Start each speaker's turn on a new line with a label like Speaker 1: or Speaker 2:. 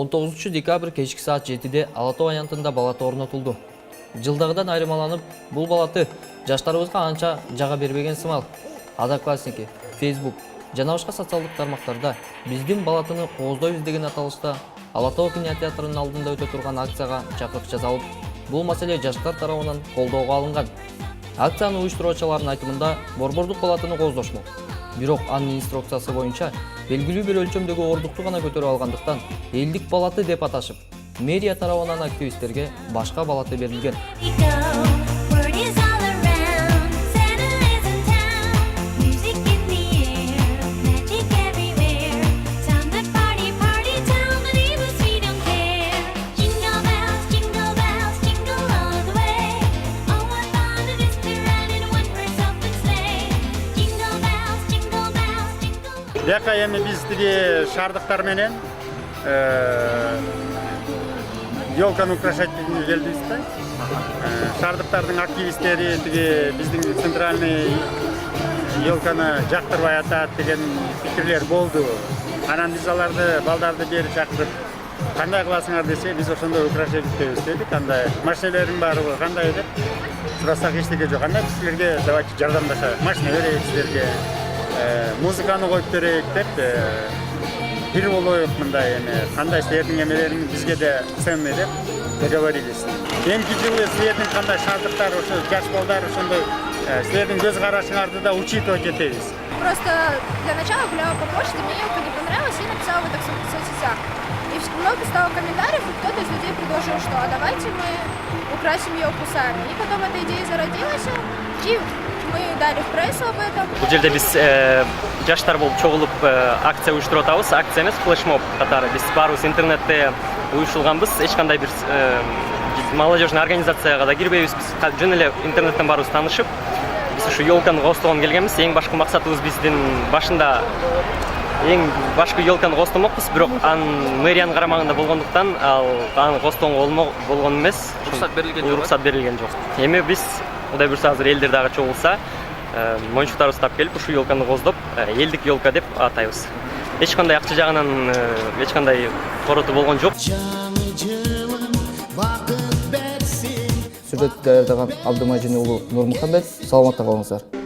Speaker 1: 19 декабрь кечки саат 7-де Ала Тоо аянтында балаты орнотулду. Жылдагыдан айырмаланып, бул балаты жаштарыбызга анча жага бербеген сымал. Одноклассники, Facebook жана башка социалдык тармактарда биздин балатыны кооздойбуз деген аталышта Ала Тоо кинотеатрынын алдында өтө турган акцияга чакырык жасалып, бул маселе жаштар тарабынан колдоого алынган. Акцияны уюштуруучулардын айтымында борбордук балатыны кооздошмок. Бирок анын инструкциясы боюнча белгилүү бир өлчөмдөгү ордукту гана көтөрүп алгандыктан элдик балаты деп аташып, мэрия тарабынан активисттерге башка балаты берилген.
Speaker 2: Дека эми биз тиги шаардыктар менен ёлканы украшать этүүгө келдибиз да. Шаардыктардын активисттери тиги биздин центральный ёлканы жактырбай атат деген пикирлер болду. Анан биз аларды балдарды бери чакырып, кандай кыласыңар десе, биз ошондой украшать этебиз дедик. Андай машиналердин баары кандай деп сурасак эчтеке жок. Анда биз силерге давайте жардамдашайлы. Машина берейик силерге. Музыканы коюп берейик деп бир болоюк мындай эми кандай силердин эмелериң бизге да ценный деп договорились. Эмки жылы силердин кандай шаардыктар, ошо жаш балдар ошондой силердин көз карашыңарды да учитывать этебиз.
Speaker 3: Просто для начала гуляла по почте, мне елка не понравилась, и написала в этих соцсетях. И много стало комментариев, и кто-то из людей предложил, что давайте мы украсим елку сами. И потом эта идея зародилась, и мы дали в прессу об этом.
Speaker 4: Бул жерде биз жаштар болуп чогулуп акция уюштуруп атабыз. Акция эмес, флешмоб катары. Биз баарыбыз интернетте уюштурганбыз. Эч кандай бир молодежный организацияга да кирбейбиз. Биз жөн эле интернеттен баарыбыз таанышып, биз ушу ёлканы коостогон келгенбиз. Эң башкы максатыбыз биздин башында эң башкы ёлканы коостомокпуз, бирок анын мэриянын карамагында болгондуктан аны коостогонго болгон эмес. Уруксат берилген жок. Эми биз Кудай буйрса азыр элдер дагы чогулса, моюнчуктарыбызды тап келип, ушу ёлканы кооздоп, элдик ёлка деп атайбыз. Эч кандай акча жагынан эч кандай короту болгон жок.
Speaker 1: Сүрөт даярдаган Абдымажин уулу Нурмухамбет, саламатта болуңуздар.